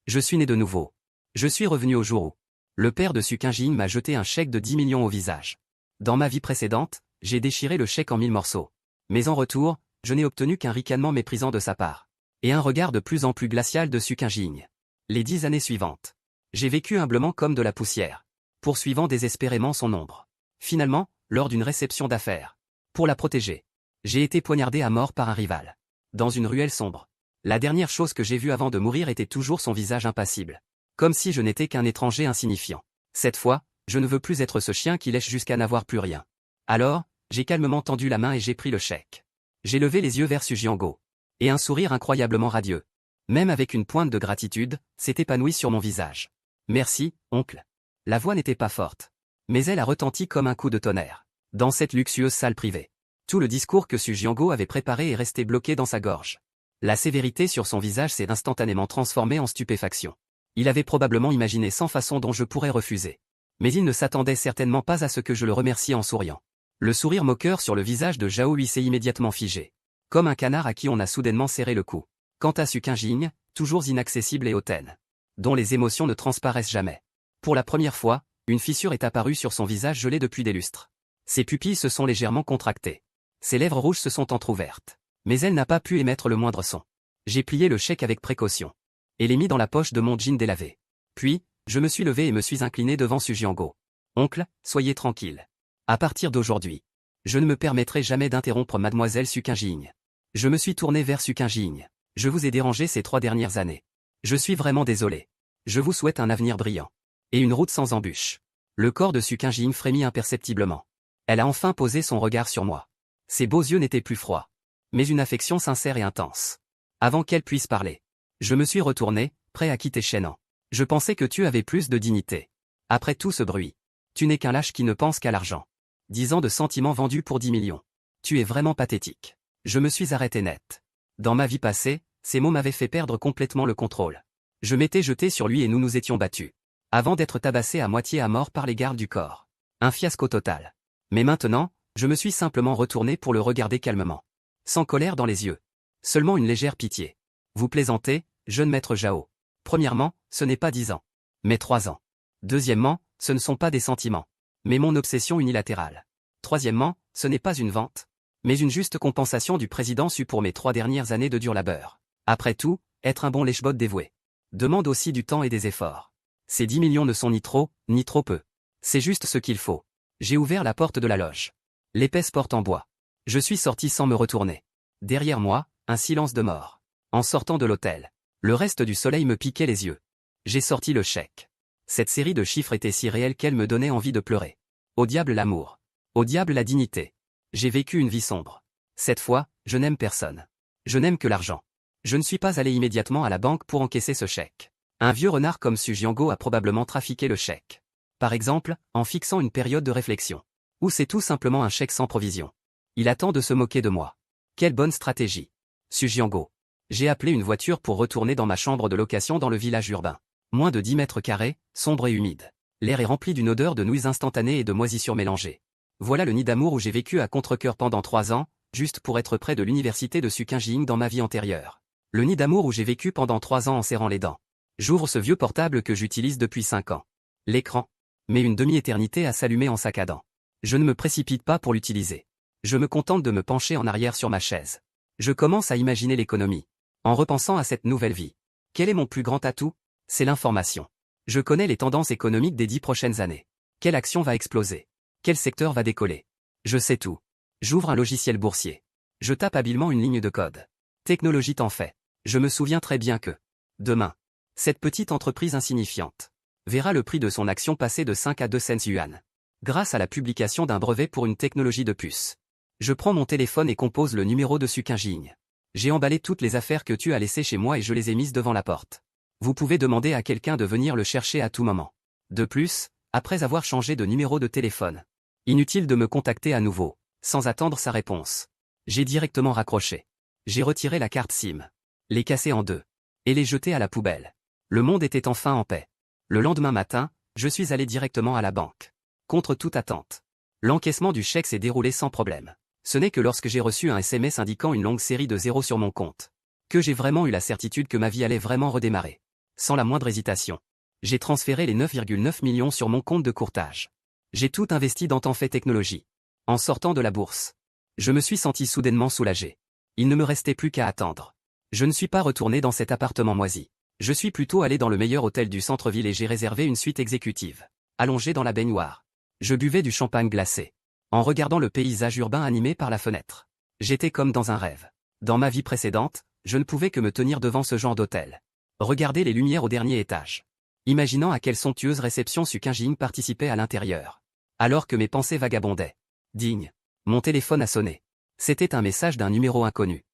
Je suis né de nouveau. Je suis revenu au jour où le père de Su Qingjing m'a jeté un chèque de 10 millions au visage. Dans ma vie précédente, j'ai déchiré le chèque en 1000 morceaux. Mais en retour, je n'ai obtenu qu'un ricanement méprisant de sa part. Et un regard de plus en plus glacial de Su Qingjing. Les 10 années suivantes. J'ai vécu humblement comme de la poussière, poursuivant désespérément son ombre. Finalement, lors d'une réception d'affaires, pour la protéger, j'ai été poignardé à mort par un rival. Dans une ruelle sombre. La dernière chose que j'ai vue avant de mourir était toujours son visage impassible. Comme si je n'étais qu'un étranger insignifiant. Cette fois, je ne veux plus être ce chien qui lèche jusqu'à n'avoir plus rien. Alors, j'ai calmement tendu la main et j'ai pris le chèque. J'ai levé les yeux vers Su Jianguo. Et un sourire incroyablement radieux, même avec une pointe de gratitude, s'est épanoui sur mon visage. Merci, oncle. La voix n'était pas forte. Mais elle a retenti comme un coup de tonnerre. Dans cette luxueuse salle privée. Tout le discours que Su Jianguo avait préparé est resté bloqué dans sa gorge. La sévérité sur son visage s'est instantanément transformée en stupéfaction. Il avait probablement imaginé 100 façons dont je pourrais refuser. Mais il ne s'attendait certainement pas à ce que je le remercie en souriant. Le sourire moqueur sur le visage de Zhao Hui s'est immédiatement figé. Comme un canard à qui on a soudainement serré le cou. Quant à Su Qingjing, toujours inaccessible et hautaine, dont les émotions ne transparaissent jamais. Pour la première fois, une fissure est apparue sur son visage gelé depuis des lustres. Ses pupilles se sont légèrement contractées. Ses lèvres rouges se sont entr'ouvertes. Mais elle n'a pas pu émettre le moindre son. J'ai plié le chèque avec précaution. Et l'ai mis dans la poche de mon jean délavé. Puis, je me suis levé et me suis incliné devant Su Jianguo. Oncle, soyez tranquille. À partir d'aujourd'hui, je ne me permettrai jamais d'interrompre mademoiselle Su Qingjing. Je me suis tourné vers Su Qingjing. Je vous ai dérangé ces 3 dernières années. Je suis vraiment désolé. Je vous souhaite un avenir brillant. Et une route sans embûches. Le corps de Su Qingjing frémit imperceptiblement. Elle a enfin posé son regard sur moi. Ses beaux yeux n'étaient plus froids. Mais une affection sincère et intense. Avant qu'elle puisse parler. Je me suis retourné, prêt à quitter Shenan. Je pensais que tu avais plus de dignité. Après tout ce bruit. Tu n'es qu'un lâche qui ne pense qu'à l'argent. 10 ans de sentiments vendus pour 10 millions. Tu es vraiment pathétique. Je me suis arrêté net. Dans ma vie passée, ces mots m'avaient fait perdre complètement le contrôle. Je m'étais jeté sur lui et nous nous étions battus. Avant d'être tabassé à moitié à mort par les gardes du corps. Un fiasco total. Mais maintenant, je me suis simplement retourné pour le regarder calmement. Sans colère dans les yeux. Seulement une légère pitié. Vous plaisantez, jeune maître Zhao. Premièrement, ce n'est pas 10 ans. Mais 3 ans. Deuxièmement, ce ne sont pas des sentiments. Mais mon obsession unilatérale. Troisièmement, ce n'est pas une vente. Mais une juste compensation du président Su pour mes 3 dernières années de dur labeur. Après tout, être un bon lèche-bot dévoué. Demande aussi du temps et des efforts. Ces 10 millions ne sont ni trop, ni trop peu. C'est juste ce qu'il faut. J'ai ouvert la porte de la loge. L'épaisse porte en bois. Je suis sorti sans me retourner. Derrière moi, un silence de mort. En sortant de l'hôtel, le reste du soleil me piquait les yeux. J'ai sorti le chèque. Cette série de chiffres était si réelle qu'elle me donnait envie de pleurer. Au diable l'amour. Au diable la dignité. J'ai vécu une vie sombre. Cette fois, je n'aime personne. Je n'aime que l'argent. Je ne suis pas allé immédiatement à la banque pour encaisser ce chèque. Un vieux renard comme Su Jianguo a probablement trafiqué le chèque. Par exemple, en fixant une période de réflexion. Ou c'est tout simplement un chèque sans provision. Il attend de se moquer de moi. Quelle bonne stratégie. Su Jianguo. J'ai appelé une voiture pour retourner dans ma chambre de location dans le village urbain. Moins de 10 mètres carrés, sombre et humide. L'air est rempli d'une odeur de nouilles instantanées et de moisissures mélangées. Voilà le nid d'amour où j'ai vécu à contre-cœur pendant 3 ans, juste pour être près de l'université de Su Qingjing dans ma vie antérieure. Le nid d'amour où j'ai vécu pendant 3 ans en serrant les dents. J'ouvre ce vieux portable que j'utilise depuis 5 ans. L'écran. Mais une demi-éternité à s'allumer en saccadant. Je ne me précipite pas pour l'utiliser. Je me contente de me pencher en arrière sur ma chaise. Je commence à imaginer l'économie. En repensant à cette nouvelle vie. Quel est mon plus grand atout? C'est l'information. Je connais les tendances économiques des 10 prochaines années. Quelle action va exploser? Quel secteur va décoller? Je sais tout. J'ouvre un logiciel boursier. Je tape habilement une ligne de code. Technologie t'en fait. Je me souviens très bien que, demain, cette petite entreprise insignifiante verra le prix de son action passer de 5 à 2 cents yuan. Grâce à la publication d'un brevet pour une technologie de puce. Je prends mon téléphone et compose le numéro de Su Qingjing. J'ai emballé toutes les affaires que tu as laissées chez moi et je les ai mises devant la porte. Vous pouvez demander à quelqu'un de venir le chercher à tout moment. De plus, après avoir changé de numéro de téléphone, inutile de me contacter à nouveau, sans attendre sa réponse. J'ai directement raccroché. J'ai retiré la carte SIM, les cassé en deux, et les jeté à la poubelle. Le monde était enfin en paix. Le lendemain matin, je suis allé directement à la banque. Contre toute attente. L'encaissement du chèque s'est déroulé sans problème. Ce n'est que lorsque j'ai reçu un SMS indiquant une longue série de zéros sur mon compte, que j'ai vraiment eu la certitude que ma vie allait vraiment redémarrer. Sans la moindre hésitation. J'ai transféré les 9,9 millions sur mon compte de courtage. J'ai tout investi dans Tenfait Technologies. En sortant de la bourse, je me suis senti soudainement soulagé. Il ne me restait plus qu'à attendre. Je ne suis pas retourné dans cet appartement moisi. Je suis plutôt allé dans le meilleur hôtel du centre-ville et j'ai réservé une suite exécutive. Allongé dans la baignoire. Je buvais du champagne glacé. En regardant le paysage urbain animé par la fenêtre. J'étais comme dans un rêve. Dans ma vie précédente, je ne pouvais que me tenir devant ce genre d'hôtel. Regarder les lumières au dernier étage. Imaginant à quelle somptueuse réception Su Qingjing participait à l'intérieur. Alors que mes pensées vagabondaient. Digne. Mon téléphone a sonné. C'était un message d'un numéro inconnu.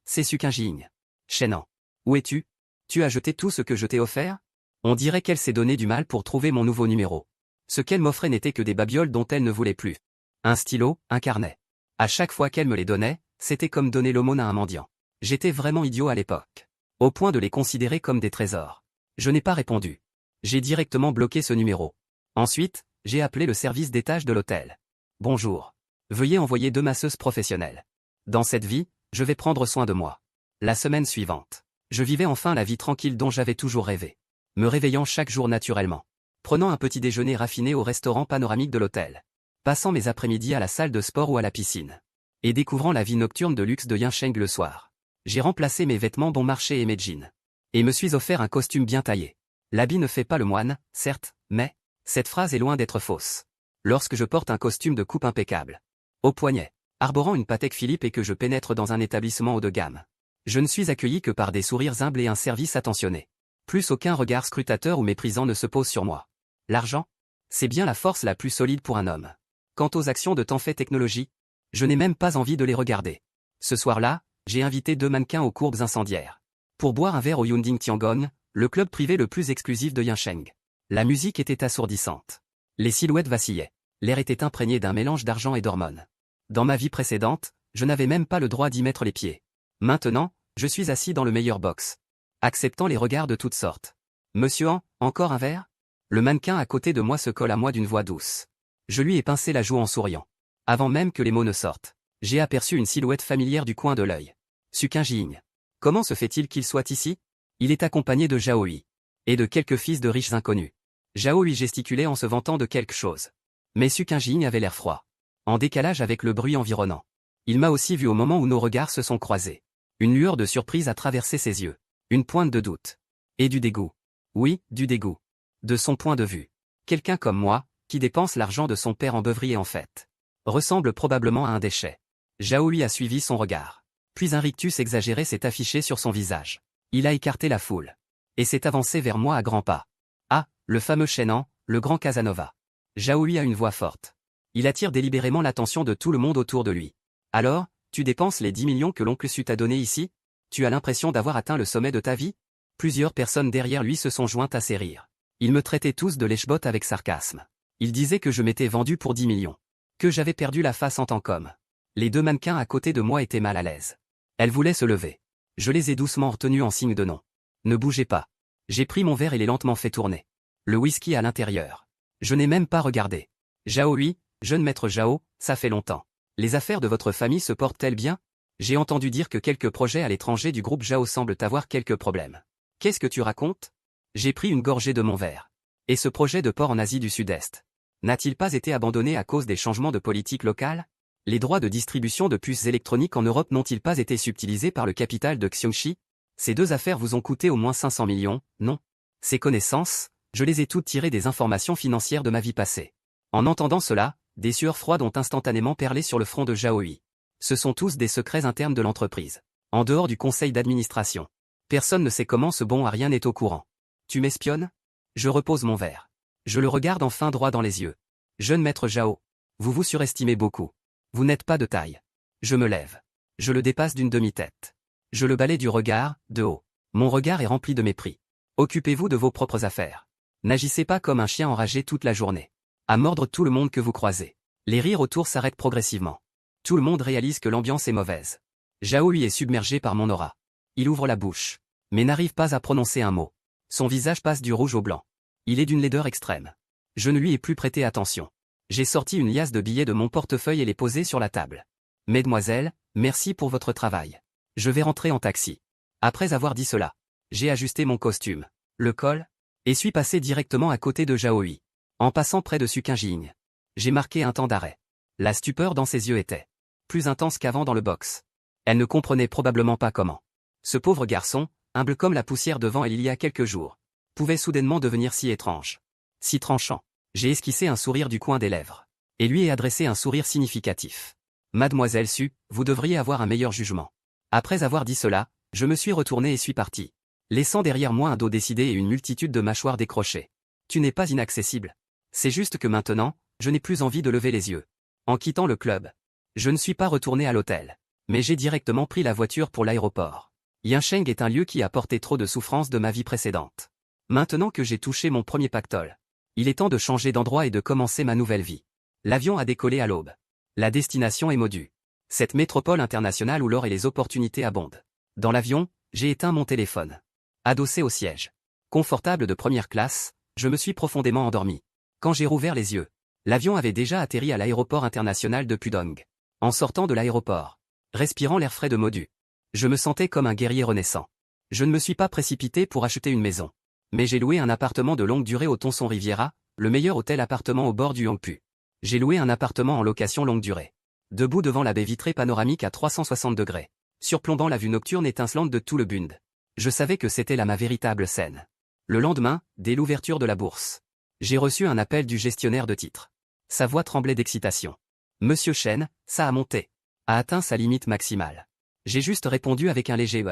C'est Su Qingjing. Chaînant. Où es-tu? Tu as jeté tout ce que je t'ai offert? On dirait qu'elle s'est donné du mal pour trouver mon nouveau numéro. Ce qu'elle m'offrait n'était que des babioles dont elle ne voulait plus. Un stylo, un carnet. À chaque fois qu'elle me les donnait, c'était comme donner l'aumône à un mendiant. J'étais vraiment idiot à l'époque. Au point de les considérer comme des trésors. Je n'ai pas répondu. J'ai directement bloqué ce numéro. Ensuite, j'ai appelé le service d'étage de l'hôtel. Bonjour. Veuillez envoyer 2 masseuses professionnelles. Dans cette vie, je vais prendre soin de moi. La semaine suivante, je vivais enfin la vie tranquille dont j'avais toujours rêvé. Me réveillant chaque jour naturellement. Prenant un petit déjeuner raffiné au restaurant panoramique de l'hôtel. Passant mes après-midi à la salle de sport ou à la piscine. Et découvrant la vie nocturne de luxe de Yincheng le soir. J'ai remplacé mes vêtements bon marché et mes jeans. Et me suis offert un costume bien taillé. L'habit ne fait pas le moine, certes, mais, cette phrase est loin d'être fausse. Lorsque je porte un costume de coupe impeccable. Au poignet, arborant une Patek Philippe et que je pénètre dans un établissement haut de gamme. Je ne suis accueilli que par des sourires humbles et un service attentionné. Plus aucun regard scrutateur ou méprisant ne se pose sur moi. L'argent? C'est bien la force la plus solide pour un homme. Quant aux actions de Tenfait Technologies, je n'ai même pas envie de les regarder. Ce soir-là, j'ai invité 2 mannequins aux courbes incendiaires. Pour boire un verre au Yunding Tiangong, le club privé le plus exclusif de Yincheng. La musique était assourdissante. Les silhouettes vacillaient. L'air était imprégné d'un mélange d'argent et d'hormones. Dans ma vie précédente, je n'avais même pas le droit d'y mettre les pieds. Maintenant, je suis assis dans le meilleur box. Acceptant les regards de toutes sortes. Monsieur encore un verre? Le mannequin à côté de moi se colle à moi d'une voix douce. Je lui ai pincé la joue en souriant. Avant même que les mots ne sortent, j'ai aperçu une silhouette familière du coin de l'œil. Su Qingjing. Comment se fait-il qu'il soit ici? Il est accompagné de Zhao Hui. Et de quelques fils de riches inconnus. Zhao Hui gesticulait en se vantant de quelque chose. Mais Su Qingjing avait l'air froid. En décalage avec le bruit environnant. Il m'a aussi vu au moment où nos regards se sont croisés. Une lueur de surprise a traversé ses yeux. Une pointe de doute. Et du dégoût. Oui, du dégoût. De son point de vue. Quelqu'un comme moi, qui dépense l'argent de son père en beuverie et en fête, ressemble probablement à un déchet. Zhao Hui a suivi son regard. Puis un rictus exagéré s'est affiché sur son visage. Il a écarté la foule. Et s'est avancé vers moi à grands pas. Ah, le fameux chaînant, le grand Casanova. Zhao Hui a une voix forte. Il attire délibérément l'attention de tout le monde autour de lui. Alors, tu dépenses les 10 millions que l'oncle Su t'a donnés ici? Tu as l'impression d'avoir atteint le sommet de ta vie? Plusieurs personnes derrière lui se sont jointes à ses rires. Ils me traitaient tous de lèche-bot avec sarcasme. Ils disaient que je m'étais vendu pour 10 millions. Que j'avais perdu la face en tant qu'homme. Les 2 mannequins à côté de moi étaient mal à l'aise. Elles voulaient se lever. Je les ai doucement retenues en signe de non. Ne bougez pas. J'ai pris mon verre et l'ai lentement fait tourner. Le whisky à l'intérieur. Je n'ai même pas regardé. Zhao Hui, jeune maître Zhao, ça fait longtemps. Les affaires de votre famille se portent-elles bien? J'ai entendu dire que quelques projets à l'étranger du groupe Zhao semblent avoir quelques problèmes. Qu'est-ce que tu racontes? J'ai pris une gorgée de mon verre. Et ce projet de port en Asie du Sud-Est n'a-t-il pas été abandonné à cause des changements de politique locale? Les droits de distribution de puces électroniques en Europe n'ont-ils pas été subtilisés par le capital de Xiongxi? Ces 2 affaires vous ont coûté au moins 500 millions, non? Ces connaissances, je les ai toutes tirées des informations financières de ma vie passée. En entendant cela, des sueurs froides ont instantanément perlé sur le front de Zhao Hui. Ce sont tous des secrets internes de l'entreprise. En dehors du conseil d'administration. Personne ne sait comment ce bon à rien n'est au courant. Tu m'espionnes? Je repose mon verre. Je le regarde enfin droit dans les yeux. Jeune maître Zhao, vous vous surestimez beaucoup. Vous n'êtes pas de taille. Je me lève. Je le dépasse d'une demi-tête. Je le balaie du regard, de haut. Mon regard est rempli de mépris. Occupez-vous de vos propres affaires. N'agissez pas comme un chien enragé toute la journée. À mordre tout le monde que vous croisez. Les rires autour s'arrêtent progressivement. Tout le monde réalise que l'ambiance est mauvaise. Zhao Hui est submergé par mon aura. Il ouvre la bouche, mais n'arrive pas à prononcer un mot. Son visage passe du rouge au blanc. Il est d'une laideur extrême. Je ne lui ai plus prêté attention. J'ai sorti une liasse de billets de mon portefeuille et les posé sur la table. Mesdemoiselles, merci pour votre travail. Je vais rentrer en taxi. Après avoir dit cela, j'ai ajusté mon costume. le col, et suis passé directement à côté de Zhao Hui. En passant près de Su Qingjing. J'ai marqué un temps d'arrêt. La stupeur dans ses yeux était plus intense qu'avant dans le box. Elle ne comprenait probablement pas comment. Ce pauvre garçon, humble comme la poussière devant elle il y a quelques jours, pouvait soudainement devenir si étrange. Si tranchant. J'ai esquissé un sourire du coin des lèvres. Et lui ai adressé un sourire significatif. Mademoiselle Su, vous devriez avoir un meilleur jugement. Après avoir dit cela, je me suis retourné et suis parti. Laissant derrière moi un dos décidé et une multitude de mâchoires décrochées. Tu n'es pas inaccessible. C'est juste que maintenant, je n'ai plus envie de lever les yeux. En quittant le club, je ne suis pas retourné à l'hôtel. Mais j'ai directement pris la voiture pour l'aéroport. Yincheng est un lieu qui a porté trop de souffrances de ma vie précédente. Maintenant que j'ai touché mon premier pactole, il est temps de changer d'endroit et de commencer ma nouvelle vie. L'avion a décollé à l'aube. La destination est Modu. Cette métropole internationale où l'or et les opportunités abondent. Dans l'avion, j'ai éteint mon téléphone. Adossé au siège. Confortable de première classe, je me suis profondément endormi. Quand j'ai rouvert les yeux, l'avion avait déjà atterri à l'aéroport international de Pudong. En sortant de l'aéroport, respirant l'air frais de Modu, je me sentais comme un guerrier renaissant. Je ne me suis pas précipité pour acheter une maison. Mais j'ai loué un appartement de longue durée au Thomson Riviera, le meilleur hôtel-appartement au bord du Yangpu. J'ai loué un appartement en location longue durée. Debout devant la baie vitrée panoramique à 360 degrés, surplombant la vue nocturne étincelante de tout le Bund. Je savais que c'était là ma véritable scène. Le lendemain, dès l'ouverture de la bourse, j'ai reçu un appel du gestionnaire de titres. Sa voix tremblait d'excitation. Monsieur Chen, ça a monté. A atteint sa limite maximale. J'ai juste répondu avec un léger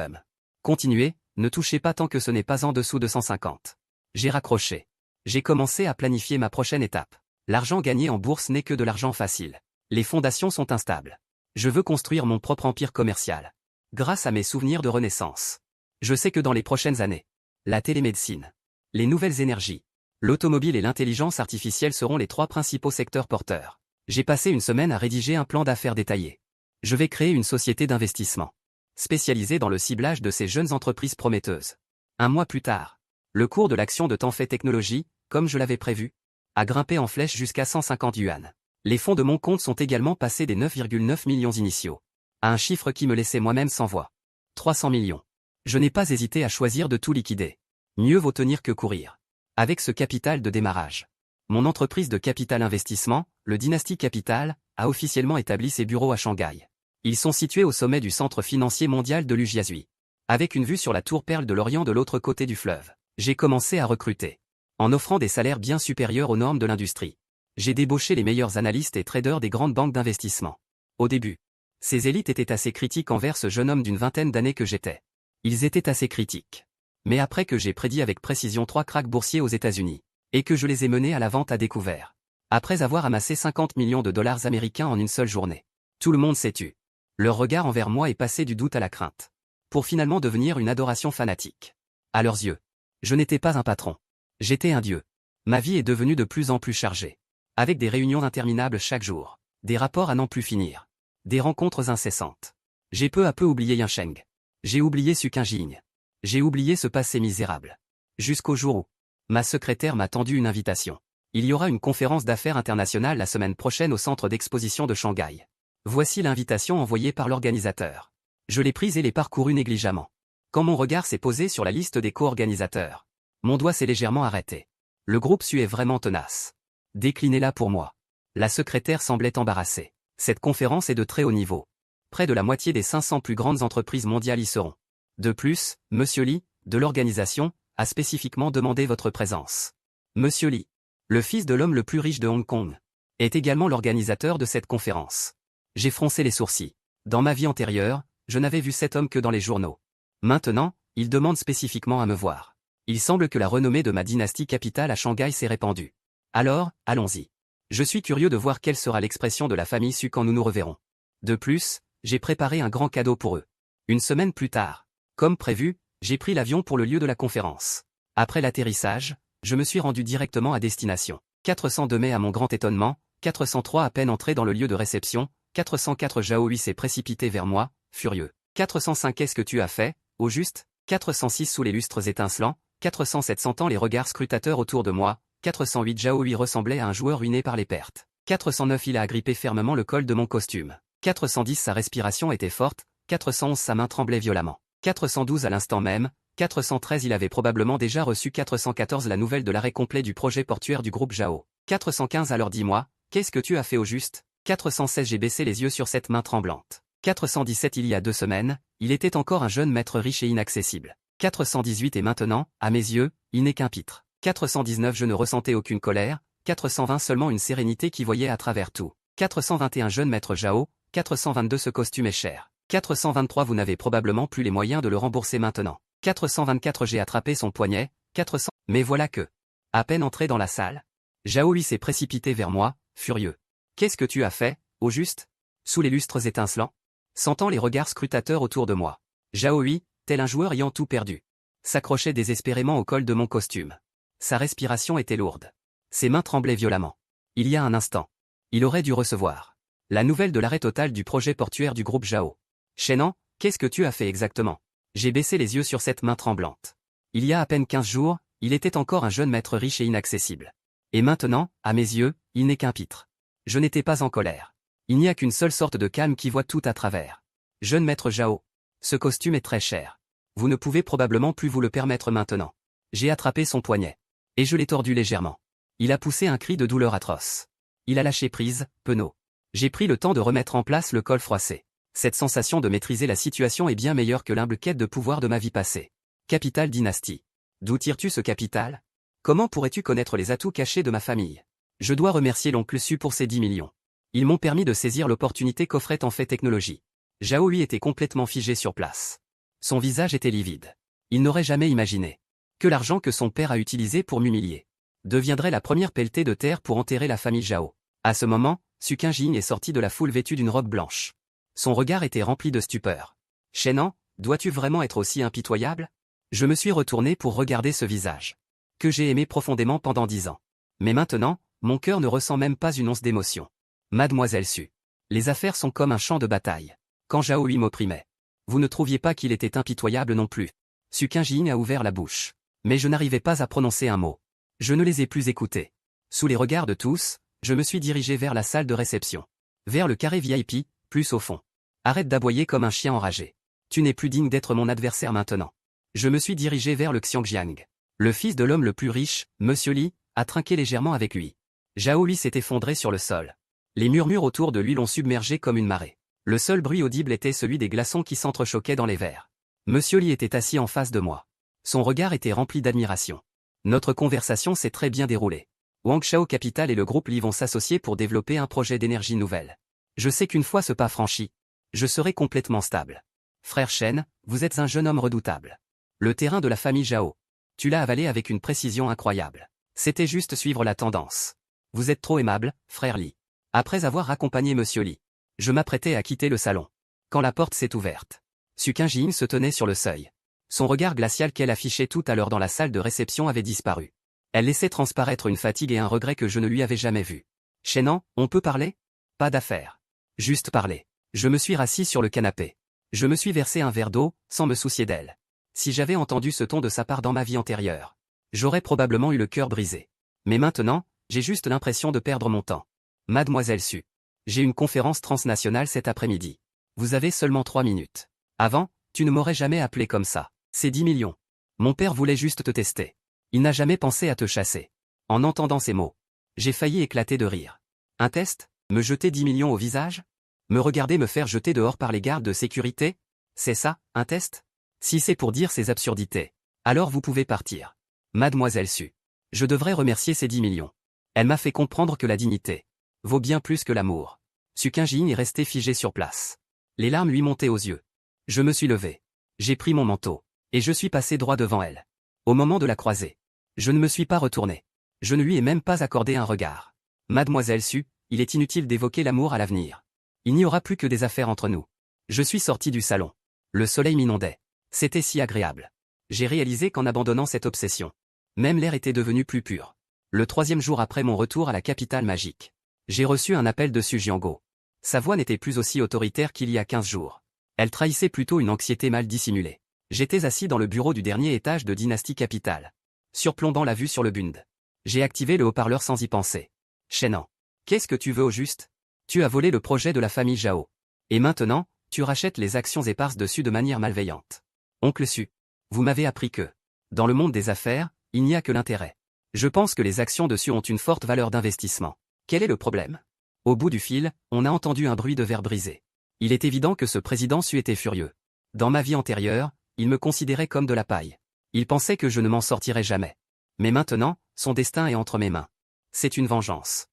Continuez, ne touchez pas tant que ce n'est pas en dessous de 150. J'ai raccroché. J'ai commencé à planifier ma prochaine étape. L'argent gagné en bourse n'est que de l'argent facile. Les fondations sont instables. Je veux construire mon propre empire commercial. Grâce à mes souvenirs de renaissance. Je sais que dans les prochaines années, la télémédecine, les nouvelles énergies, l'automobile et l'intelligence artificielle seront les 3 principaux secteurs porteurs. J'ai passé une semaine à rédiger un plan d'affaires détaillé. Je vais créer une société d'investissement, spécialisée dans le ciblage de ces jeunes entreprises prometteuses. Un mois plus tard, le cours de l'action de Tanfei Technologies, comme je l'avais prévu, a grimpé en flèche jusqu'à 150 yuan. Les fonds de mon compte sont également passés des 9,9 millions initiaux à un chiffre qui me laissait moi-même sans voix. 300 millions. Je n'ai pas hésité à choisir de tout liquider. Mieux vaut tenir que courir. Avec ce capital de démarrage, mon entreprise de capital investissement, le Dynasty Capital, a officiellement établi ses bureaux à Shanghai. Ils sont situés au sommet du centre financier mondial de l'Ujiazui. Avec une vue sur la tour Perle de l'Orient de l'autre côté du fleuve, j'ai commencé à recruter. En offrant des salaires bien supérieurs aux normes de l'industrie. J'ai débauché les meilleurs analystes et traders des grandes banques d'investissement. Au début, ces élites étaient assez critiques envers ce jeune homme d'une vingtaine d'années que j'étais. Ils étaient assez critiques. Mais après que j'ai prédit avec précision 3 cracks boursiers aux États-Unis, et que je les ai menés à la vente à découvert, après avoir amassé 50 millions de dollars américains en une seule journée, tout le monde s'est tu. Leur regard envers moi est passé du doute à la crainte, pour finalement devenir une adoration fanatique. À leurs yeux, je n'étais pas un patron. J'étais un dieu. Ma vie est devenue de plus en plus chargée. Avec des réunions interminables chaque jour, des rapports à n'en plus finir, des rencontres incessantes. J'ai peu à peu oublié Yincheng. J'ai oublié Su Qingjing. J'ai oublié ce passé misérable. Jusqu'au jour où ma secrétaire m'a tendu une invitation. Il y aura une conférence d'affaires internationale la semaine prochaine au centre d'exposition de Shanghai. Voici l'invitation envoyée par l'organisateur. Je l'ai prise et l'ai parcourue négligemment. Quand mon regard s'est posé sur la liste des co-organisateurs, mon doigt s'est légèrement arrêté. Le groupe Su est vraiment tenace. Déclinez-la pour moi. La secrétaire semblait embarrassée. Cette conférence est de très haut niveau. Près de la moitié des 500 plus grandes entreprises mondiales y seront. De plus, Monsieur Li, de l'organisation, a spécifiquement demandé votre présence. Monsieur Li, le fils de l'homme le plus riche de Hong Kong, est également l'organisateur de cette conférence. J'ai froncé les sourcils. Dans ma vie antérieure, je n'avais vu cet homme que dans les journaux. Maintenant, il demande spécifiquement à me voir. Il semble que la renommée de ma dynastie capitale à Shanghai s'est répandue. Alors, allons-y. Je suis curieux de voir quelle sera l'expression de la famille Su quand nous nous reverrons. De plus, j'ai préparé un grand cadeau pour eux. Une semaine plus tard, comme prévu, j'ai pris l'avion pour le lieu de la conférence. Après l'atterrissage, je me suis rendu directement à destination. 402 mai à mon grand étonnement, 403 à peine entré dans le lieu de réception, 404 Zhao Hui s'est précipité vers moi, furieux. 405 Qu'est-ce que tu as fait, au juste? 406 Sous les lustres étincelants, 407 Sentant les regards scrutateurs autour de moi, 408 Zhao Hui ressemblait à un joueur ruiné par les pertes. 409 Il a agrippé fermement le col de mon costume. 410 Sa respiration était forte, 411 Sa main tremblait violemment. 412 À l'instant même, 413 il avait probablement déjà reçu 414 la nouvelle de l'arrêt complet du projet portuaire du groupe Jao. 415 alors dis-moi, qu'est-ce que tu as fait au juste? 416 j'ai baissé les yeux sur cette main tremblante. 417 il y a 2 semaines, il était encore un jeune maître riche et inaccessible. 418 et maintenant, à mes yeux, il n'est qu'un pitre. 419 je ne ressentais aucune colère, 420 seulement une sérénité qui voyait à travers tout. 421 jeune maître Jao, 422 ce costume est cher. 423 vous n'avez probablement plus les moyens de le rembourser maintenant. 424 j'ai attrapé son poignet, 400 mais voilà que. À peine entré dans la salle, Jao lui s'est précipité vers moi, furieux. Qu'est-ce que tu as fait, au juste? Sous les lustres étincelants, sentant les regards scrutateurs autour de moi. Jao lui, tel un joueur ayant tout perdu, s'accrochait désespérément au col de mon costume. Sa respiration était lourde. Ses mains tremblaient violemment. Il y a un instant, il aurait dû recevoir la nouvelle de l'arrêt total du projet portuaire du groupe Jao. Chenan, qu'est-ce que tu as fait exactement? J'ai baissé les yeux sur cette main tremblante. Il y a à peine 15 jours, il était encore un jeune maître riche et inaccessible. Et maintenant, à mes yeux, il n'est qu'un pitre. Je n'étais pas en colère. Il n'y a qu'une seule sorte de calme qui voit tout à travers. Jeune maître Jao, ce costume est très cher. Vous ne pouvez probablement plus vous le permettre maintenant. J'ai attrapé son poignet. Et je l'ai tordu légèrement. Il a poussé un cri de douleur atroce. Il a lâché prise, penaud. J'ai pris le temps de remettre en place le col froissé. Cette sensation de maîtriser la situation est bien meilleure que l'humble quête de pouvoir de ma vie passée. Capital dynastie. D'où tires-tu ce capital? Comment pourrais-tu connaître les atouts cachés de ma famille? Je dois remercier l'oncle Su pour ces 10 millions. Ils m'ont permis de saisir l'opportunité qu'offrait en fait technologie. Jao lui était complètement figé sur place. Son visage était livide. Il n'aurait jamais imaginé que l'argent que son père a utilisé pour m'humilier deviendrait la première pelletée de terre pour enterrer la famille Jao. À ce moment, Su Qingjin est sorti de la foule vêtu d'une robe blanche. Son regard était rempli de stupeur. Chenan, dois-tu vraiment être aussi impitoyable? Je me suis retourné pour regarder ce visage que j'ai aimé profondément pendant 10 ans. Mais maintenant, mon cœur ne ressent même pas une once d'émotion. Mademoiselle Su. Les affaires sont comme un champ de bataille. Quand Jao lui m'opprimait, vous ne trouviez pas qu'il était impitoyable non plus. Su Qingjin a ouvert la bouche. Mais je n'arrivais pas à prononcer un mot. Je ne les ai plus écoutés. Sous les regards de tous, je me suis dirigé vers la salle de réception. Vers le carré VIP, plus au fond. Arrête d'aboyer comme un chien enragé. Tu n'es plus digne d'être mon adversaire maintenant. Je me suis dirigé vers le Xiangjiang. Le fils de l'homme le plus riche, Monsieur Li, a trinqué légèrement avec lui. Jao lui s'est effondré sur le sol. Les murmures autour de lui l'ont submergé comme une marée. Le seul bruit audible était celui des glaçons qui s'entrechoquaient dans les verres. Monsieur Li était assis en face de moi. Son regard était rempli d'admiration. Notre conversation s'est très bien déroulée. Wang Shao Capital et le groupe Li vont s'associer pour développer un projet d'énergie nouvelle. Je sais qu'une fois ce pas franchi, je serai complètement stable. Frère Shen, vous êtes un jeune homme redoutable. Le terrain de la famille Jao. Tu l'as avalé avec une précision incroyable. C'était juste suivre la tendance. Vous êtes trop aimable, frère Li. Après avoir accompagné Monsieur Li, je m'apprêtais à quitter le salon. Quand la porte s'est ouverte, Su Qingjin se tenait sur le seuil. Son regard glacial qu'elle affichait tout à l'heure dans la salle de réception avait disparu. Elle laissait transparaître une fatigue et un regret que je ne lui avais jamais vus. Chenan, on peut parler? Pas d'affaire. Juste parler. Je me suis rassis sur le canapé. Je me suis versé un verre d'eau, sans me soucier d'elle. Si j'avais entendu ce ton de sa part dans ma vie antérieure, j'aurais probablement eu le cœur brisé. Mais maintenant, j'ai juste l'impression de perdre mon temps. Mademoiselle Su. J'ai une conférence transnationale cet après-midi. Vous avez seulement 3 minutes. Avant, tu ne m'aurais jamais appelé comme ça. C'est 10 millions. Mon père voulait juste te tester. Il n'a jamais pensé à te chasser. En entendant ces mots, j'ai failli éclater de rire. Un test? Me jeter 10 millions au visage? Me regarder me faire jeter dehors par les gardes de sécurité? C'est ça, un test? Si c'est pour dire ces absurdités, alors vous pouvez partir. Mademoiselle Su. Je devrais remercier ces 10 millions. Elle m'a fait comprendre que la dignité vaut bien plus que l'amour. Su Qingjin est resté figé sur place. Les larmes lui montaient aux yeux. Je me suis levé. J'ai pris mon manteau. Et je suis passé droit devant elle. Au moment de la croiser, je ne me suis pas retourné. Je ne lui ai même pas accordé un regard. Mademoiselle Su, il est inutile d'évoquer l'amour à l'avenir. Il n'y aura plus que des affaires entre nous. Je suis sorti du salon. Le soleil m'inondait. C'était si agréable. J'ai réalisé qu'en abandonnant cette obsession, même l'air était devenu plus pur. Le 3e jour après mon retour à la capitale magique, j'ai reçu un appel de Su Jiango. Sa voix n'était plus aussi autoritaire qu'il y a 15 jours. Elle trahissait plutôt une anxiété mal dissimulée. J'étais assis dans le bureau du dernier étage de Dynastie Capital, surplombant la vue sur le Bund. J'ai activé le haut-parleur sans y penser. Chenan. Qu'est-ce que tu veux au juste? Tu as volé le projet de la famille Jao. Et maintenant, tu rachètes les actions éparses dessus de manière malveillante. Oncle Su. Vous m'avez appris que, dans le monde des affaires, il n'y a que l'intérêt. Je pense que les actions dessus ont une forte valeur d'investissement. Quel est le problème? Au bout du fil, on a entendu un bruit de verre brisé. Il est évident que ce président Su était furieux. Dans ma vie antérieure, il me considérait comme de la paille. Il pensait que je ne m'en sortirais jamais. Mais maintenant, son destin est entre mes mains. C'est une vengeance.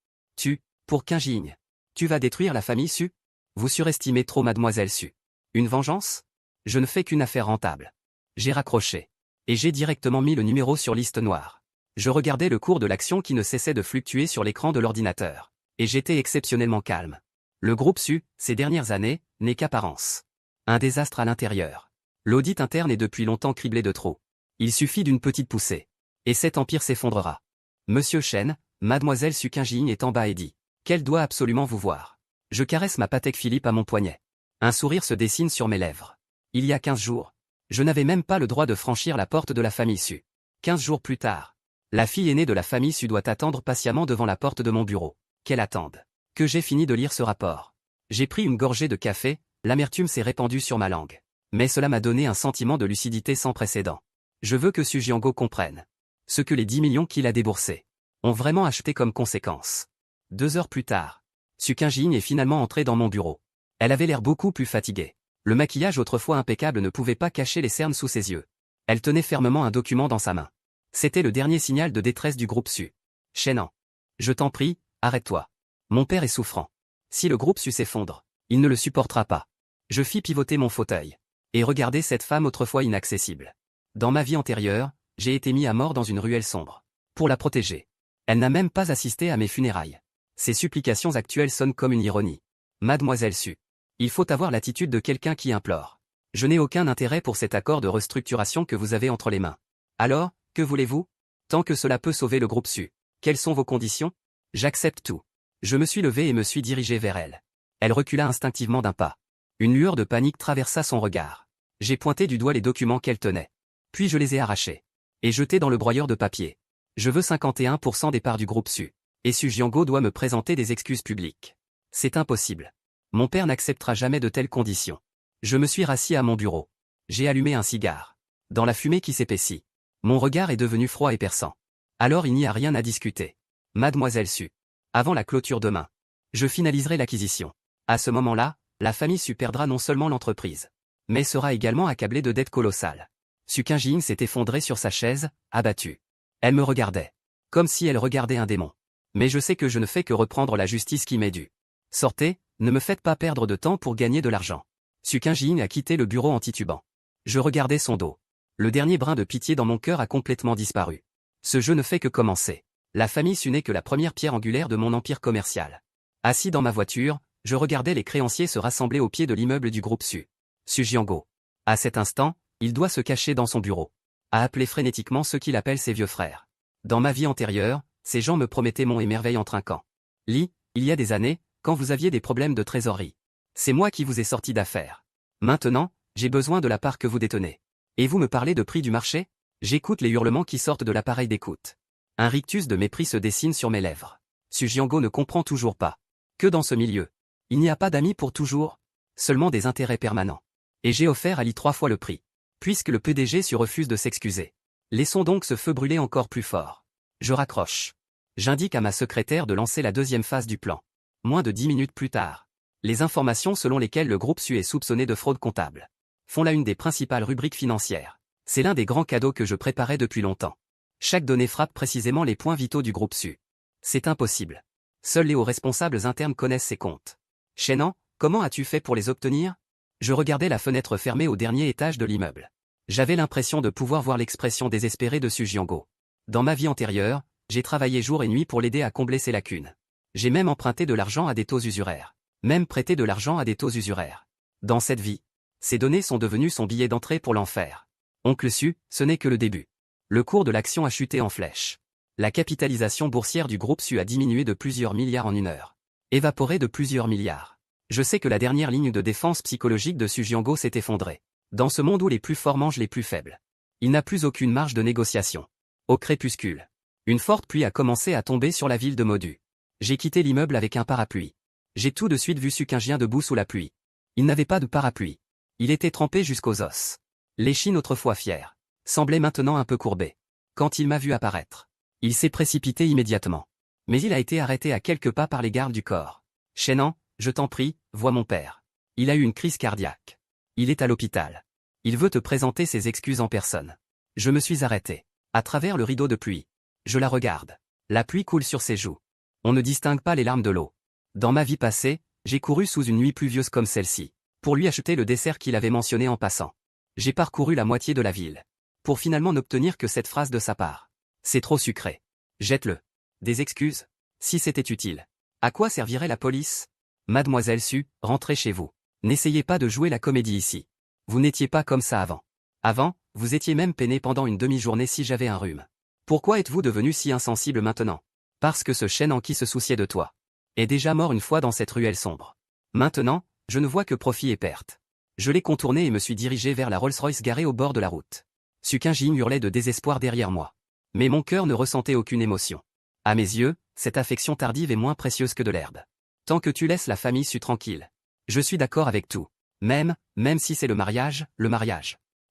Pour Qingyin, tu vas détruire la famille Su? Vous surestimez trop mademoiselle Su. Une vengeance? Je ne fais qu'une affaire rentable. J'ai raccroché. Et j'ai directement mis le numéro sur liste noire. Je regardais le cours de l'action qui ne cessait de fluctuer sur l'écran de l'ordinateur. Et j'étais exceptionnellement calme. Le groupe Su, ces dernières années, n'est qu'apparence. Un désastre à l'intérieur. L'audit interne est depuis longtemps criblé de trop. Il suffit d'une petite poussée. Et cet empire s'effondrera. Monsieur Chen, mademoiselle Su Qingyin est en bas et dit qu'elle doit absolument vous voir. Je caresse ma Patek Philippe à mon poignet. Un sourire se dessine sur mes lèvres. Il y a 15 jours, je n'avais même pas le droit de franchir la porte de la famille Su. 15 jours plus tard, la fille aînée de la famille Su doit attendre patiemment devant la porte de mon bureau. Qu'elle attende. Que j'ai fini de lire ce rapport. J'ai pris une gorgée de café, l'amertume s'est répandue sur ma langue. Mais cela m'a donné un sentiment de lucidité sans précédent. Je veux que Su Jianguo comprenne ce que les 10 millions qu'il a déboursés ont vraiment acheté comme conséquence. 2 heures plus tard, Su Qingyin est finalement entrée dans mon bureau. Elle avait l'air beaucoup plus fatiguée. Le maquillage autrefois impeccable ne pouvait pas cacher les cernes sous ses yeux. Elle tenait fermement un document dans sa main. C'était le dernier signal de détresse du groupe Su. Chenan. Je t'en prie, arrête-toi. Mon père est souffrant. Si le groupe Su s'effondre, il ne le supportera pas. Je fis pivoter mon fauteuil. Et regardai cette femme autrefois inaccessible. Dans ma vie antérieure, j'ai été mis à mort dans une ruelle sombre. Pour la protéger. Elle n'a même pas assisté à mes funérailles. Ses supplications actuelles sonnent comme une ironie. Mademoiselle Su. Il faut avoir l'attitude de quelqu'un qui implore. Je n'ai aucun intérêt pour cet accord de restructuration que vous avez entre les mains. Alors, que voulez-vous? Tant que cela peut sauver le groupe Su. Quelles sont vos conditions? J'accepte tout. Je me suis levé et me suis dirigé vers elle. Elle recula instinctivement d'un pas. Une lueur de panique traversa son regard. J'ai pointé du doigt les documents qu'elle tenait. Puis je les ai arrachés. Et jetés dans le broyeur de papier. Je veux 51% des parts du groupe Su. Et Su Jianguo doit me présenter des excuses publiques. C'est impossible. Mon père n'acceptera jamais de telles conditions. Je me suis rassis à mon bureau. J'ai allumé un cigare. Dans la fumée qui s'épaissit, mon regard est devenu froid et perçant. Alors il n'y a rien à discuter. Mademoiselle Su. Avant la clôture demain, je finaliserai l'acquisition. À ce moment-là, la famille Su perdra non seulement l'entreprise, mais sera également accablée de dettes colossales. Su Qingyin s'est effondrée sur sa chaise, abattue. Elle me regardait. Comme si elle regardait un démon. Mais je sais que je ne fais que reprendre la justice qui m'est due. Sortez, ne me faites pas perdre de temps pour gagner de l'argent. Su Qingyin a quitté le bureau en titubant. Je regardais son dos. Le dernier brin de pitié dans mon cœur a complètement disparu. Ce jeu ne fait que commencer. La famille Su n'est que la première pierre angulaire de mon empire commercial. Assis dans ma voiture, je regardais les créanciers se rassembler au pied de l'immeuble du groupe Su. Su Jianguo. À cet instant, il doit se cacher dans son bureau. À appeler frénétiquement ceux qu'il appelle ses vieux frères. Dans ma vie antérieure, ces gens me promettaient monts et merveilles en trinquant. Il y a des années, quand vous aviez des problèmes de trésorerie. C'est moi qui vous ai sorti d'affaires. Maintenant, j'ai besoin de la part que vous détenez. Et vous me parlez de prix du marché? J'écoute les hurlements qui sortent de l'appareil d'écoute. Un rictus de mépris se dessine sur mes lèvres. Su Jianguo ne comprend toujours pas. Que dans ce milieu, il n'y a pas d'amis pour toujours, seulement des intérêts permanents. Et j'ai offert à Li 3 fois le prix. Puisque le PDG Su refuse de s'excuser. Laissons donc ce feu brûler encore plus fort. Je raccroche. J'indique à ma secrétaire de lancer la deuxième phase du plan. Moins de 10 minutes plus tard. Les informations selon lesquelles le groupe Su est soupçonné de fraude comptable font la une des principales rubriques financières. C'est l'un des grands cadeaux que je préparais depuis longtemps. Chaque donnée frappe précisément les points vitaux du groupe Su. C'est impossible. Seuls les hauts responsables internes connaissent ces comptes. Chenan, comment as-tu fait pour les obtenir? Je regardais la fenêtre fermée au dernier étage de l'immeuble. J'avais l'impression de pouvoir voir l'expression désespérée de Su Jianguo. Dans ma vie antérieure, j'ai travaillé jour et nuit pour l'aider à combler ses lacunes. J'ai même emprunté de l'argent à des taux usuraires. Même prêté de l'argent à des taux usuraires. Dans cette vie, ces données sont devenues son billet d'entrée pour l'enfer. Oncle Su, ce n'est que le début. Le cours de l'action a chuté en flèche. La capitalisation boursière du groupe Su a diminué de plusieurs milliards en une heure. Évaporé de plusieurs milliards. Je sais que la dernière ligne de défense psychologique de Su Jianguo s'est effondrée. Dans ce monde où les plus forts mangent les plus faibles. Il n'a plus aucune marge de négociation. Au crépuscule. Une forte pluie a commencé à tomber sur la ville de Modu. J'ai quitté l'immeuble avec un parapluie. J'ai tout de suite vu Su Qingyin debout sous la pluie. Il n'avait pas de parapluie. Il était trempé jusqu'aux os. L'échine autrefois fière. semblait maintenant un peu courbé. Quand il m'a vu apparaître, il s'est précipité immédiatement. Mais il a été arrêté à quelques pas par les gardes du corps. Shannon, je t'en prie, vois mon père. Il a eu une crise cardiaque. Il est à l'hôpital. Il veut te présenter ses excuses en personne. Je me suis arrêté. À travers le rideau de pluie. Je la regarde. La pluie coule sur ses joues. On ne distingue pas les larmes de l'eau. Dans ma vie passée, j'ai couru sous une nuit pluvieuse comme celle-ci, pour lui acheter le dessert qu'il avait mentionné en passant. J'ai parcouru la moitié de la ville, pour finalement n'obtenir que cette phrase de sa part. C'est trop sucré. Jette-le. Des excuses? Si c'était utile. À quoi servirait la police? Mademoiselle Su, rentrez chez vous. N'essayez pas de jouer la comédie ici. Vous n'étiez pas comme ça avant. Avant, vous étiez même peiné pendant une demi-journée si j'avais un rhume. Pourquoi êtes-vous devenu si insensible maintenant? Parce que ce chêne en qui se souciait de toi est déjà mort une fois dans cette ruelle sombre. Maintenant, je ne vois que profit et perte. Je l'ai contourné et me suis dirigé vers la Rolls-Royce garée au bord de la route. Sukinjin hurlait de désespoir derrière moi. Mais mon cœur ne ressentait aucune émotion. À mes yeux, cette affection tardive est moins précieuse que de l'herbe. Tant que tu laisses la famille Su tranquille. Je suis d'accord avec tout. Même si c'est le mariage.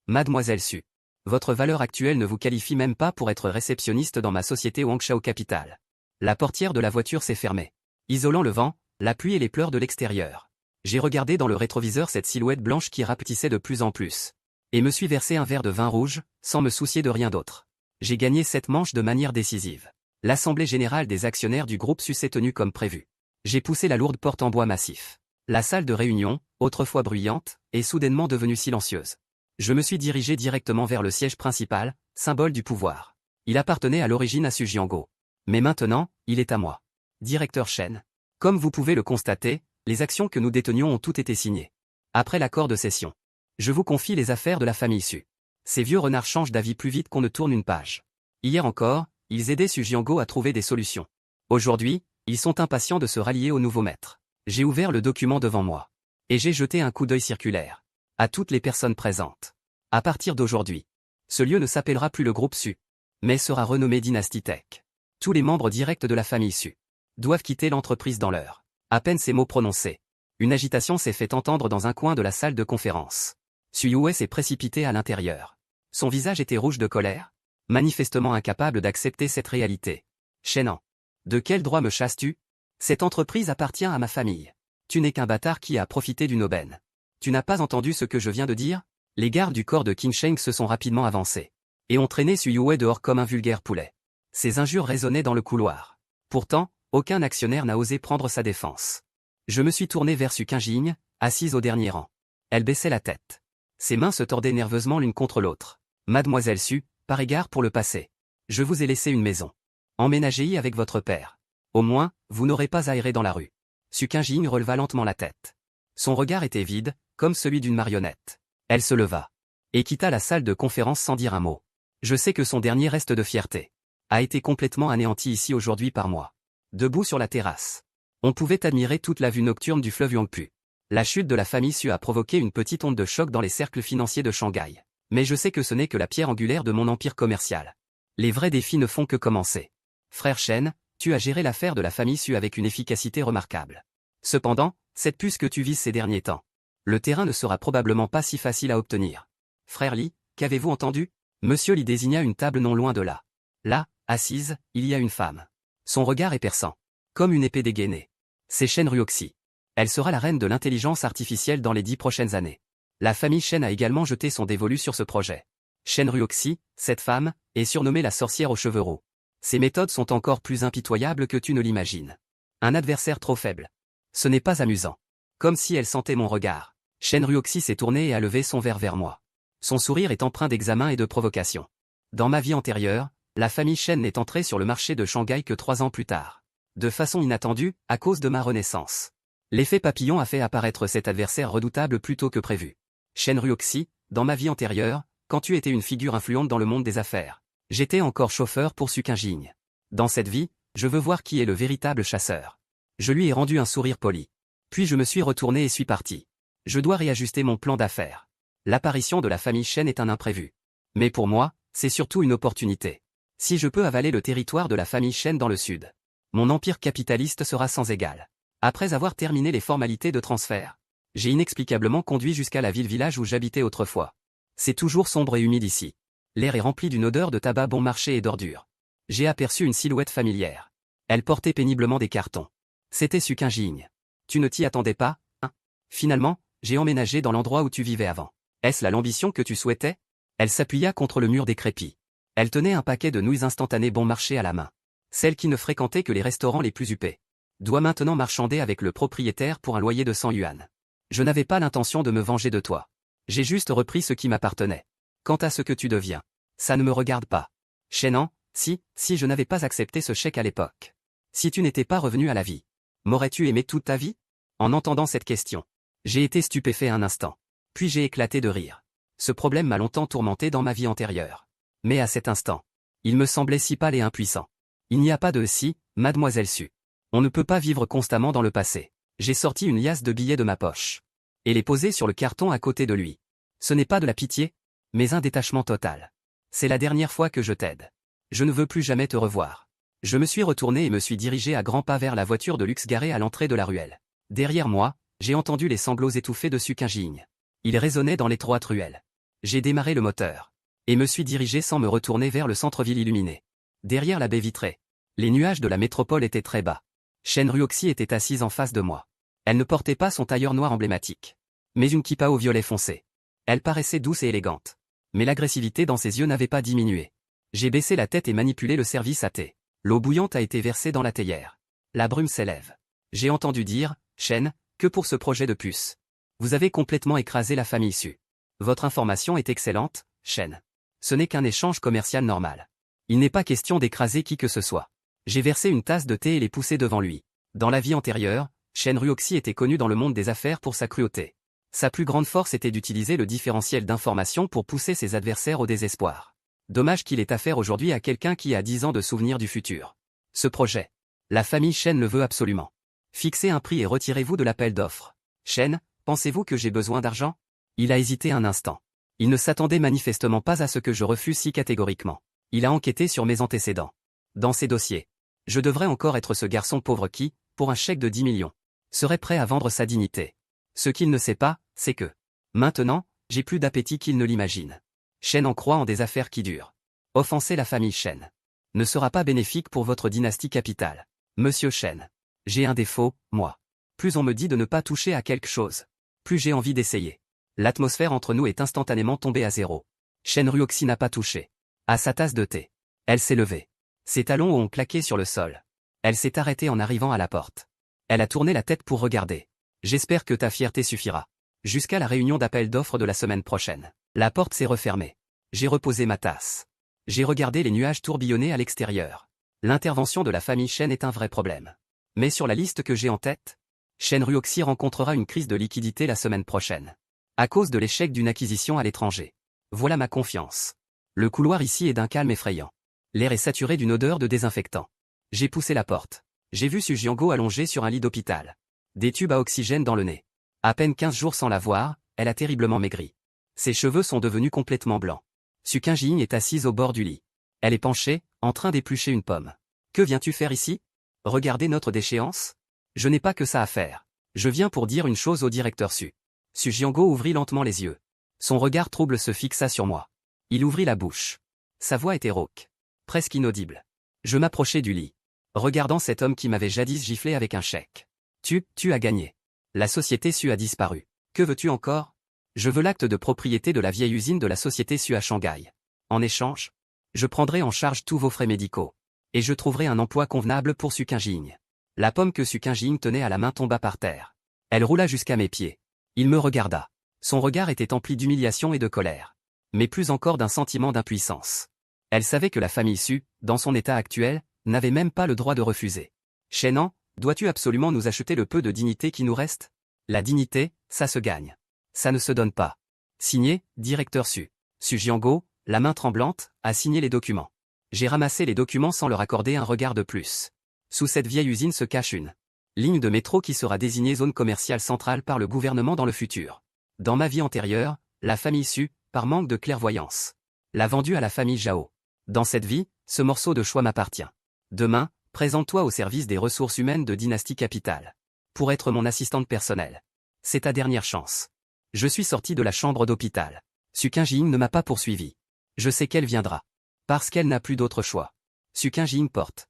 Mademoiselle Su. Votre valeur actuelle ne vous qualifie même pas pour être réceptionniste dans ma société Wangshao Capital. La portière de la voiture s'est fermée, isolant le vent, la pluie et les pleurs de l'extérieur. J'ai regardé dans le rétroviseur cette silhouette blanche qui rapetissait de plus en plus. Et me suis versé un verre de vin rouge, sans me soucier de rien d'autre. J'ai gagné cette manche de manière décisive. L'assemblée générale des actionnaires du groupe Su s'est tenue comme prévu. J'ai poussé la lourde porte en bois massif. La salle de réunion, autrefois bruyante, est soudainement devenue silencieuse. Je me suis dirigé directement vers le siège principal, symbole du pouvoir. Il appartenait à l'origine à Su Jianguo. Mais maintenant, il est à moi. Directeur Shen. Comme vous pouvez le constater, les actions que nous détenions ont toutes été signées. Après l'accord de cession. Je vous confie les affaires de la famille Su. Ces vieux renards changent d'avis plus vite qu'on ne tourne une page. Hier encore, ils aidaient Su Jianguo à trouver des solutions. Aujourd'hui, ils sont impatients de se rallier au nouveau maître. J'ai ouvert le document devant moi. Et j'ai jeté un coup d'œil circulaire. À toutes les personnes présentes. À partir d'aujourd'hui, ce lieu ne s'appellera plus le groupe Su, mais sera renommé Dynasty Tech. Tous les membres directs de la famille Su doivent quitter l'entreprise dans l'heure. À peine ces mots prononcés, une agitation s'est fait entendre dans un coin de la salle de conférence. Su Yue s'est précipité à l'intérieur. Son visage était rouge de colère, manifestement incapable d'accepter cette réalité. Shennan. De quel droit me chasses-tu? Cette entreprise appartient à ma famille. Tu n'es qu'un bâtard qui a profité d'une aubaine. Tu n'as pas entendu ce que je viens de dire? Les gardes du corps de Qin Sheng se sont rapidement avancés et ont traîné Su Yue dehors comme un vulgaire poulet. Ces injures résonnaient dans le couloir. Pourtant, aucun actionnaire n'a osé prendre sa défense. Je me suis tourné vers Su Qinjing, assise au dernier rang. Elle baissait la tête. Ses mains se tordaient nerveusement l'une contre l'autre. Mademoiselle Su, par égard pour le passé. Je vous ai laissé une maison. Emménagez-y avec votre père. Au moins, vous n'aurez pas à errer dans la rue. Su Qinjing releva lentement la tête. Son regard était vide, comme celui d'une marionnette. Elle se leva et quitta la salle de conférence sans dire un mot. Je sais que son dernier reste de fierté a été complètement anéanti ici aujourd'hui par moi. Debout sur la terrasse, on pouvait admirer toute la vue nocturne du fleuve Yangpu. La chute de la famille Su a provoqué une petite onde de choc dans les cercles financiers de Shanghai. Mais je sais que ce n'est que la pierre angulaire de mon empire commercial. Les vrais défis ne font que commencer. Frère Shen, tu as géré l'affaire de la famille Su avec une efficacité remarquable. Cependant, cette puce que tu vises ces derniers temps, le terrain ne sera probablement pas si facile à obtenir. Frère Li, qu'avez-vous entendu? Monsieur Li désigna une table non loin de là. Là, assise, il y a une femme. Son regard est perçant, comme une épée dégainée. C'est Shen Ruoxi. Elle sera la reine de l'intelligence artificielle dans les 10 prochaines années. La famille Shen a également jeté son dévolu sur ce projet. Shen Ruoxi, cette femme, est surnommée la sorcière aux cheveux roux. Ses méthodes sont encore plus impitoyables que tu ne l'imagines. Un adversaire trop faible. Ce n'est pas amusant. Comme si elle sentait mon regard. Shen Ruoxi s'est tourné et a levé son verre vers moi. Son sourire est empreint d'examen et de provocation. Dans ma vie antérieure, la famille Shen n'est entrée sur le marché de Shanghai que 3 ans plus tard. De façon inattendue, à cause de ma renaissance. L'effet papillon a fait apparaître cet adversaire redoutable plus tôt que prévu. Shen Ruoxi, dans ma vie antérieure, quand tu étais une figure influente dans le monde des affaires, j'étais encore chauffeur pour Su Qinjing. Dans cette vie, je veux voir qui est le véritable chasseur. Je lui ai rendu un sourire poli. Puis je me suis retourné et suis parti. Je dois réajuster mon plan d'affaires. L'apparition de la famille Shen est un imprévu. Mais pour moi, c'est surtout une opportunité. Si je peux avaler le territoire de la famille Shen dans le sud, mon empire capitaliste sera sans égal. Après avoir terminé les formalités de transfert, j'ai inexplicablement conduit jusqu'à la ville-village où j'habitais autrefois. C'est toujours sombre et humide ici. L'air est rempli d'une odeur de tabac bon marché et d'ordures. J'ai aperçu une silhouette familière. Elle portait péniblement des cartons. C'était Sukin Jing. Tu ne t'y attendais pas, hein? Finalement, j'ai emménagé dans l'endroit où tu vivais avant. Est-ce là l'ambition que tu souhaitais? Elle s'appuya contre le mur décrépit. Elle tenait un paquet de nouilles instantanées bon marché à la main. Celle qui ne fréquentait que les restaurants les plus huppés. Doit maintenant marchander avec le propriétaire pour un loyer de 100 yuan. Je n'avais pas l'intention de me venger de toi. J'ai juste repris ce qui m'appartenait. Quant à ce que tu deviens, ça ne me regarde pas. Shenan, si je n'avais pas accepté ce chèque à l'époque. Si tu n'étais pas revenu à la vie, m'aurais-tu aimé toute ta vie? En entendant cette question, j'ai été stupéfait un instant. Puis j'ai éclaté de rire. Ce problème m'a longtemps tourmenté dans ma vie antérieure. Mais à cet instant, il me semblait si pâle et impuissant. Il n'y a pas de si, mademoiselle Su. On ne peut pas vivre constamment dans le passé. J'ai sorti une liasse de billets de ma poche. Et les posé sur le carton à côté de lui. Ce n'est pas de la pitié, mais un détachement total. C'est la dernière fois que je t'aide. Je ne veux plus jamais te revoir. Je me suis retourné et me suis dirigé à grands pas vers la voiture de luxe garée à l'entrée de la ruelle. Derrière moi, j'ai entendu les sanglots étouffés de Sukin Jing. Ils résonnaient dans l'étroite ruelle. J'ai démarré le moteur. Et me suis dirigé sans me retourner vers le centre-ville illuminé. Derrière la baie vitrée, les nuages de la métropole étaient très bas. Shen Ruoxi était assise en face de moi. Elle ne portait pas son tailleur noir emblématique, mais une kippa au violet foncé. Elle paraissait douce et élégante. Mais l'agressivité dans ses yeux n'avait pas diminué. J'ai baissé la tête et manipulé le service à thé. L'eau bouillante a été versée dans la théière. La brume s'élève. J'ai entendu dire, Shen, que pour ce projet de puce. Vous avez complètement écrasé la famille Su. Votre information est excellente, Shen. Ce n'est qu'un échange commercial normal. Il n'est pas question d'écraser qui que ce soit. J'ai versé une tasse de thé et l'ai poussée devant lui. Dans la vie antérieure, Shen Ruoxi était connu dans le monde des affaires pour sa cruauté. Sa plus grande force était d'utiliser le différentiel d'information pour pousser ses adversaires au désespoir. Dommage qu'il ait affaire aujourd'hui à quelqu'un qui a 10 ans de souvenirs du futur. Ce projet, la famille Shen le veut absolument. Fixez un prix et retirez-vous de l'appel d'offres. Shen, pensez-vous que j'ai besoin d'argent? Il a hésité un instant. Il ne s'attendait manifestement pas à ce que je refuse si catégoriquement. Il a enquêté sur mes antécédents. Dans ses dossiers. Je devrais encore être ce garçon pauvre qui, pour un chèque de 10 millions, serait prêt à vendre sa dignité. Ce qu'il ne sait pas, c'est que, maintenant, j'ai plus d'appétit qu'il ne l'imagine. Shen en croit en des affaires qui durent. Offenser la famille Shen ne sera pas bénéfique pour votre dynastie capitale. Monsieur Shen, j'ai un défaut, moi. Plus on me dit de ne pas toucher à quelque chose, plus j'ai envie d'essayer. L'atmosphère entre nous est instantanément tombée à zéro. Shen Ruoxi n'a pas touché à sa tasse de thé. Elle s'est levée. Ses talons ont claqué sur le sol. Elle s'est arrêtée en arrivant à la porte. Elle a tourné la tête pour regarder. J'espère que ta fierté suffira. Jusqu'à la réunion d'appel d'offres de la semaine prochaine. La porte s'est refermée. J'ai reposé ma tasse. J'ai regardé les nuages tourbillonner à l'extérieur. L'intervention de la famille Shen est un vrai problème. Mais sur la liste que j'ai en tête, Shen Ruoxi rencontrera une crise de liquidité la semaine prochaine. À cause de l'échec d'une acquisition à l'étranger. Voilà ma confiance. Le couloir ici est d'un calme effrayant. L'air est saturé d'une odeur de désinfectant. J'ai poussé la porte. J'ai vu Su Jiango allongée sur un lit d'hôpital. Des tubes à oxygène dans le nez. À peine 15 jours sans la voir, elle a terriblement maigri. Ses cheveux sont devenus complètement blancs. Sukin Jing est assise au bord du lit. Elle est penchée, en train d'éplucher une pomme. Que viens-tu faire ici? Regarder notre déchéance? Je n'ai pas que ça à faire. Je viens pour dire une chose au directeur Su. Su Jiango ouvrit lentement les yeux. Son regard trouble se fixa sur moi. Il ouvrit la bouche. Sa voix était rauque. Presque inaudible. Je m'approchai du lit. Regardant cet homme qui m'avait jadis giflé avec un chèque. Tu as gagné. La société Su a disparu. Que veux-tu encore? Je veux l'acte de propriété de la vieille usine de la société Su à Shanghai. En échange, je prendrai en charge tous vos frais médicaux. Et je trouverai un emploi convenable pour Sukin Jing. La pomme que Sukin Jing tenait à la main tomba par terre. Elle roula jusqu'à mes pieds. Il me regarda. Son regard était empli d'humiliation et de colère. Mais plus encore d'un sentiment d'impuissance. Elle savait que la famille Su, dans son état actuel, n'avait même pas le droit de refuser. Shenan, dois-tu absolument nous acheter le peu de dignité qui nous reste? La dignité, ça se gagne. Ça ne se donne pas. Signé, directeur Su. Su Jiango, la main tremblante, a signé les documents. J'ai ramassé les documents sans leur accorder un regard de plus. Sous cette vieille usine se cache une ligne de métro qui sera désignée zone commerciale centrale par le gouvernement dans le futur. Dans ma vie antérieure, la famille Su, par manque de clairvoyance, l'a vendue à la famille Zhao. Dans cette vie, ce morceau de choix m'appartient. Demain, présente-toi au service des ressources humaines de Dynastie Capitale. Pour être mon assistante personnelle. C'est ta dernière chance. Je suis sorti de la chambre d'hôpital. Sukin Jing ne m'a pas poursuivi. Je sais qu'elle viendra. Parce qu'elle n'a plus d'autre choix. Su Jin porte.